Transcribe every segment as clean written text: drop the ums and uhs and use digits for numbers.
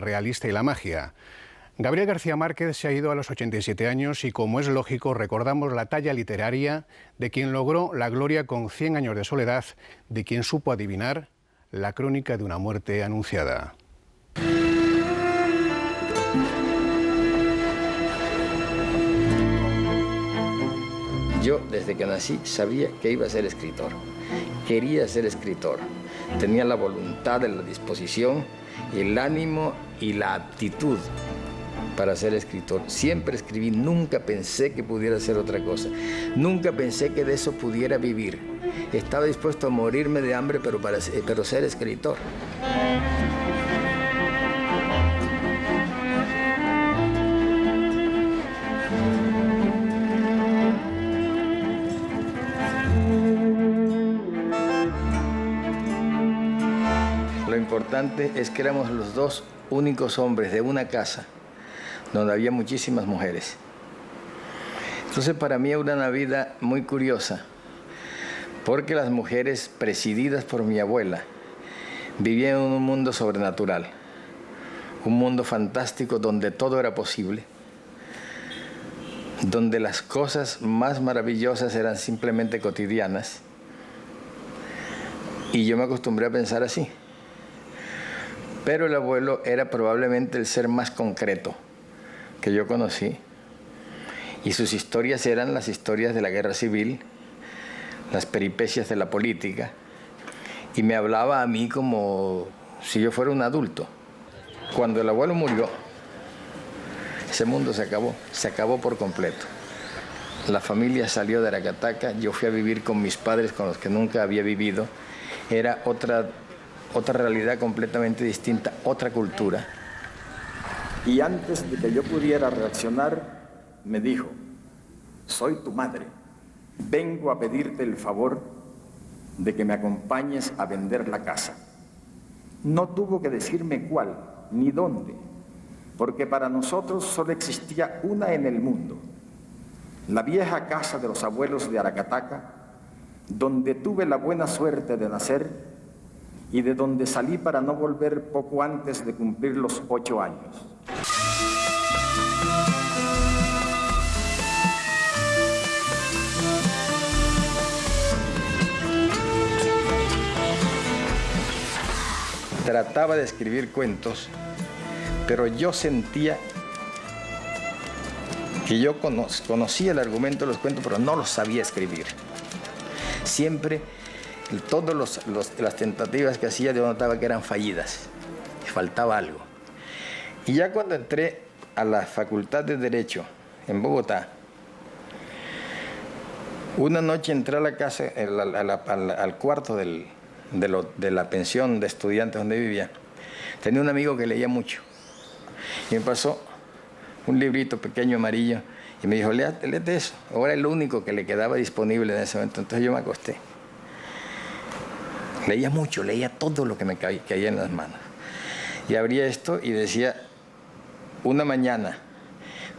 realista y la magia. Gabriel García Márquez se ha ido a los 87 años y, como es lógico, recordamos la talla literaria de quien logró la gloria con 100 años de soledad, de quien supo adivinar la crónica de una muerte anunciada. Yo, desde que nací, sabía que iba a ser escritor. Quería ser escritor. Tenía la voluntad, la disposición, el ánimo y la aptitud para ser escritor. Siempre escribí, nunca pensé que pudiera hacer otra cosa. Nunca pensé que de eso pudiera vivir. Estaba dispuesto a morirme de hambre, pero ser escritor. Lo importante es que éramos los dos únicos hombres de una casa donde había muchísimas mujeres. Entonces para mí era una vida muy curiosa, porque las mujeres presididas por mi abuela vivían en un mundo sobrenatural, un mundo fantástico donde todo era posible, donde las cosas más maravillosas eran simplemente cotidianas, y yo me acostumbré a pensar así. Pero el abuelo era probablemente el ser más concreto que yo conocí, y sus historias eran las historias de la guerra civil, las peripecias de la política, y me hablaba a mí como si yo fuera un adulto. Cuando el abuelo murió, ese mundo se acabó por completo. La familia salió de Aracataca, yo fui a vivir con mis padres con los que nunca había vivido. Era otra realidad completamente distinta, otra cultura. Y antes de que yo pudiera reaccionar, me dijo: soy tu madre, vengo a pedirte el favor de que me acompañes a vender la casa. No tuvo que decirme cuál ni dónde, porque para nosotros solo existía una en el mundo, la vieja casa de los abuelos de Aracataca, donde tuve la buena suerte de nacer y de donde salí para no volver poco antes de cumplir los 8 años. Trataba de escribir cuentos, pero yo sentía que yo conocía el argumento de los cuentos, pero no los sabía escribir. Siempre, todas las tentativas que hacía, yo notaba que eran fallidas, que faltaba algo. Y ya cuando entré a la Facultad de Derecho en Bogotá, una noche entré a la casa, al cuarto de la pensión de estudiantes donde vivía. Tenía un amigo que leía mucho y me pasó un librito pequeño amarillo y me dijo: léete eso. Ahora el único que le quedaba disponible en ese momento. Entonces yo me acosté. Leía mucho, leía todo lo que me caía en las manos. Y abría esto y decía: una mañana,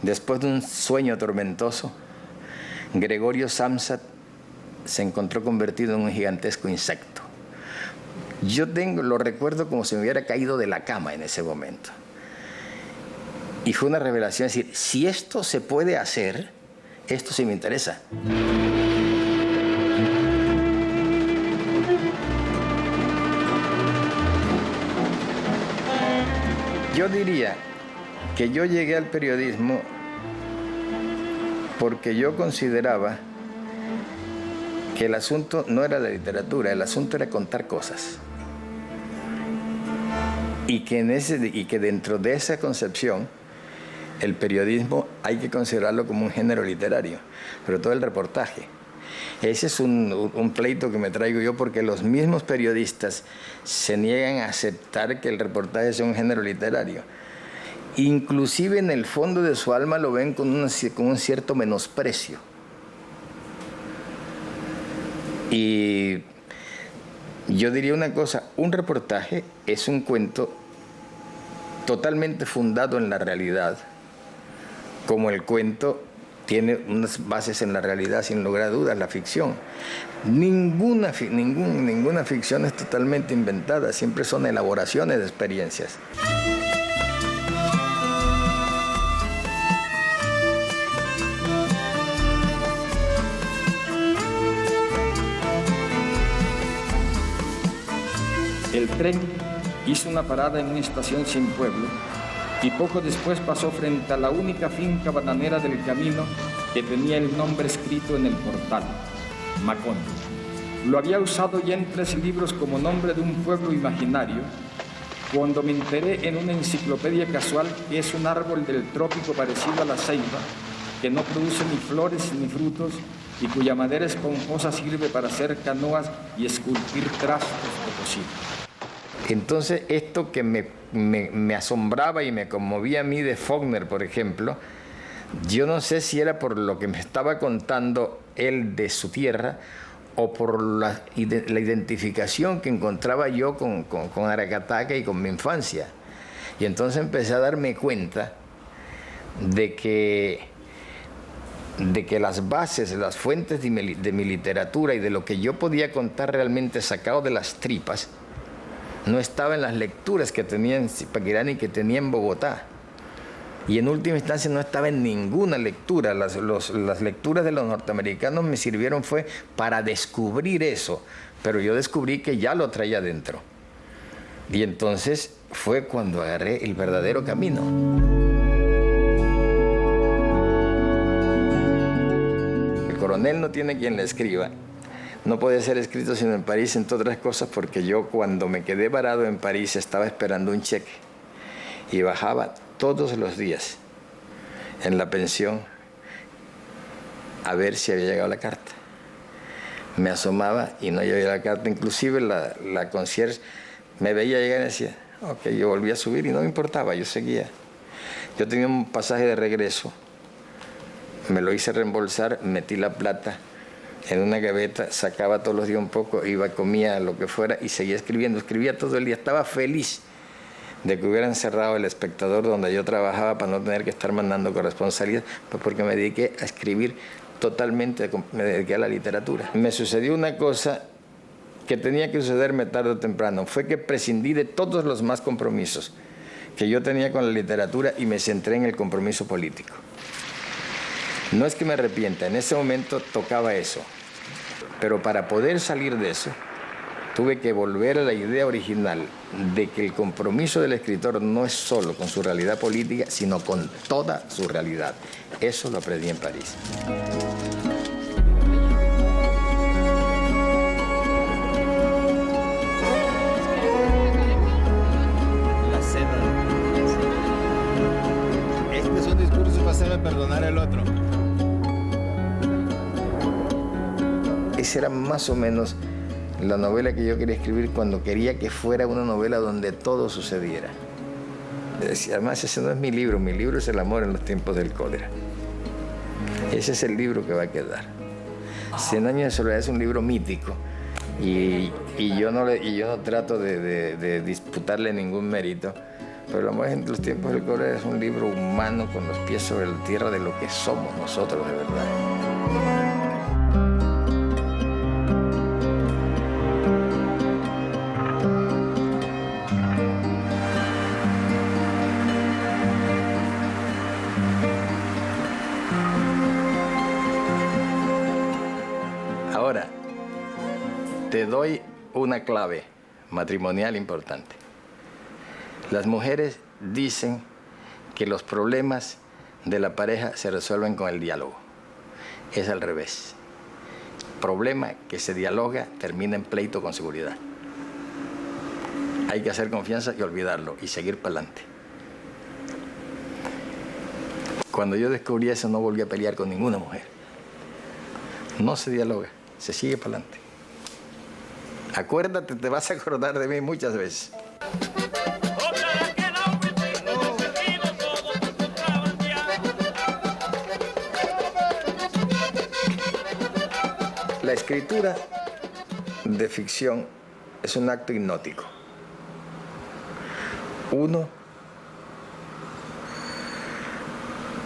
después de un sueño tormentoso, Gregorio Samsa se encontró convertido en un gigantesco insecto. Yo lo recuerdo como si me hubiera caído de la cama en ese momento. Y fue una revelación, es decir, si esto se puede hacer, esto sí me interesa. Yo diría que yo llegué al periodismo porque yo consideraba que el asunto no era la literatura, el asunto era contar cosas. Y que dentro de esa concepción, el periodismo hay que considerarlo como un género literario, pero todo el reportaje. Ese es un pleito que me traigo yo, porque los mismos periodistas se niegan a aceptar que el reportaje sea un género literario. Inclusive en el fondo de su alma lo ven con un cierto menosprecio. Y yo diría una cosa: un reportaje es un cuento totalmente fundado en la realidad, como el cuento tiene unas bases en la realidad, sin lugar a dudas, la ficción. Ninguna ficción es totalmente inventada, siempre son elaboraciones de experiencias. tren hizo una parada en una estación sin pueblo y poco después pasó frente a la única finca bananera del camino que tenía el nombre escrito en el portal, Macondo. Lo había usado ya en 3 libros como nombre de un pueblo imaginario, cuando me enteré en una enciclopedia casual que es un árbol del trópico parecido a la ceiba, que no produce ni flores ni frutos y cuya madera esponjosa sirve para hacer canoas y esculpir trastos de cocina. Entonces, esto que me asombraba y me conmovía a mí de Faulkner, por ejemplo, yo no sé si era por lo que me estaba contando él de su tierra o por la identificación que encontraba yo con Aracataca y con mi infancia. Y entonces empecé a darme cuenta de que las bases, las fuentes de mi literatura y de lo que yo podía contar realmente sacado de las tripas, no estaba en las lecturas que tenía en Zipaquirá ni que tenía en Bogotá. Y en última instancia no estaba en ninguna lectura. Las lecturas de los norteamericanos me sirvieron fue para descubrir eso, pero yo descubrí que ya lo traía dentro. Y entonces fue cuando agarré el verdadero camino. El coronel no tiene quien le escriba. No puede ser escrito sino en París, entre otras cosas, porque yo cuando me quedé varado en París estaba esperando un cheque y bajaba todos los días en la pensión a ver si había llegado la carta. Me asomaba y no había la carta. Inclusive la concierge me veía llegar y decía, ok, yo volví a subir y no me importaba, yo seguía. Yo tenía un pasaje de regreso, me lo hice reembolsar, metí la plata en una gaveta, sacaba todos los días un poco, iba, comía lo que fuera y seguía escribiendo. Escribía todo el día, estaba feliz de que hubieran cerrado El Espectador donde yo trabajaba para no tener que estar mandando corresponsalías, pues porque me dediqué a escribir totalmente, me dediqué a la literatura. Me sucedió una cosa que tenía que sucederme tarde o temprano, fue que prescindí de todos los más compromisos que yo tenía con la literatura y me centré en el compromiso político. No es que me arrepienta, en ese momento tocaba eso, pero para poder salir de eso, tuve que volver a la idea original de que el compromiso del escritor no es solo con su realidad política, sino con toda su realidad. Eso lo aprendí en París. La seda. Este es un discurso para hacerme perdonar al otro. Esa era más o menos la novela que yo quería escribir cuando quería que fuera una novela donde todo sucediera. Además, ese no es mi libro es El amor en los tiempos del cólera. Ese es el libro que va a quedar. 100 años de soledad es un libro mítico y yo no trato de disputarle ningún mérito, pero El amor en los tiempos del cólera es un libro humano con los pies sobre la tierra de lo que somos nosotros de verdad. Ahora, te doy una clave matrimonial importante. Las mujeres dicen que los problemas de la pareja se resuelven con el diálogo. Es al revés. Problema que se dialoga termina en pleito con seguridad. Hay que hacer confianza y olvidarlo y seguir para adelante. Cuando yo descubrí eso, no volví a pelear con ninguna mujer. No se dialoga, se sigue para adelante. Acuérdate, te vas a acordar de mí muchas veces. La escritura de ficción es un acto hipnótico. Uno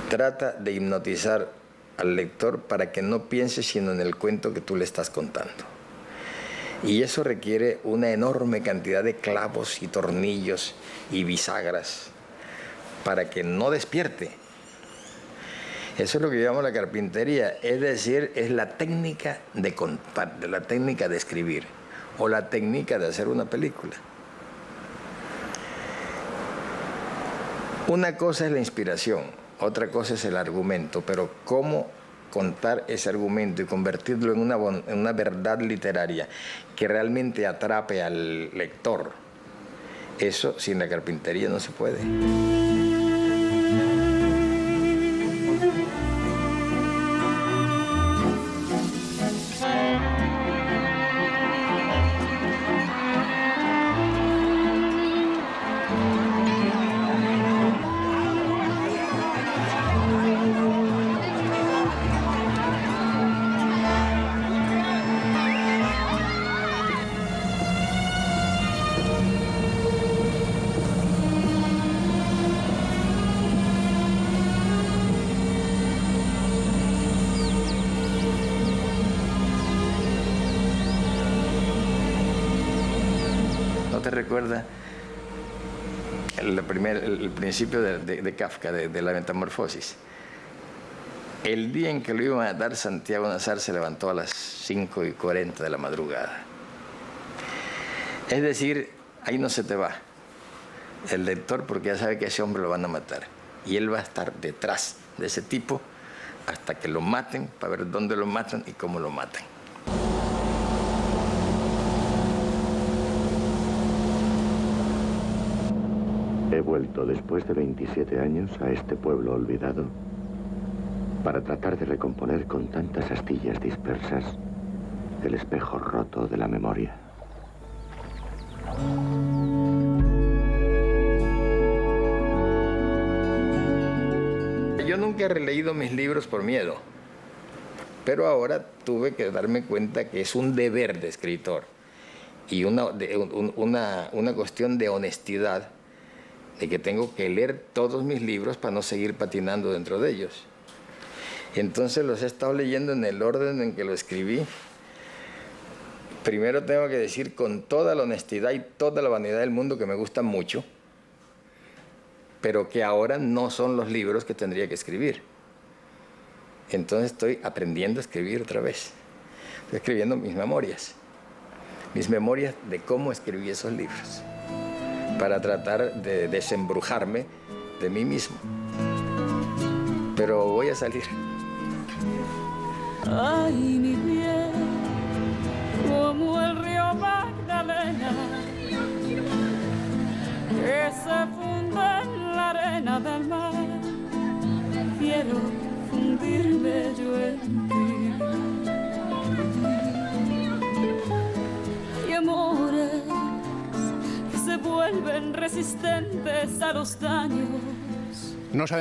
trata de hipnotizar al lector para que no piense sino en el cuento que tú le estás contando. Y eso requiere una enorme cantidad de clavos y tornillos y bisagras para que no despierte. Eso es lo que llamamos la carpintería, es decir, es la técnica de contar, la técnica de escribir o la técnica de hacer una película. Una cosa es la inspiración, otra cosa es el argumento, pero cómo contar ese argumento y convertirlo en una verdad literaria que realmente atrape al lector, eso sin la carpintería no se puede. ¿No te recuerda el principio de Kafka, de la metamorfosis? El día en que lo iban a dar, Santiago Nazar se levantó a las 5:40 de la madrugada. Es decir, ahí no se te va el lector, porque ya sabe que a ese hombre lo van a matar. Y él va a estar detrás de ese tipo hasta que lo maten, para ver dónde lo matan y cómo lo matan. He vuelto después de 27 años a este pueblo olvidado para tratar de recomponer con tantas astillas dispersas el espejo roto de la memoria. Yo nunca he releído mis libros por miedo, pero ahora tuve que darme cuenta que es un deber de escritor y una cuestión de honestidad, de que tengo que leer todos mis libros para no seguir patinando dentro de ellos. Entonces los he estado leyendo en el orden en que lo escribí. Primero tengo que decir con toda la honestidad y toda la vanidad del mundo que me gustan mucho, pero que ahora no son los libros que tendría que escribir. Entonces estoy aprendiendo a escribir otra vez. Estoy escribiendo mis memorias de cómo escribí esos libros, para tratar de desembrujarme de mí mismo. Pero voy a salir. Ay, mi bien, como el río Magdalena, que se funde en la arena del mar. Quiero fundirme yo en ti. Y amores que se vuelven resistentes a los daños. No sabemos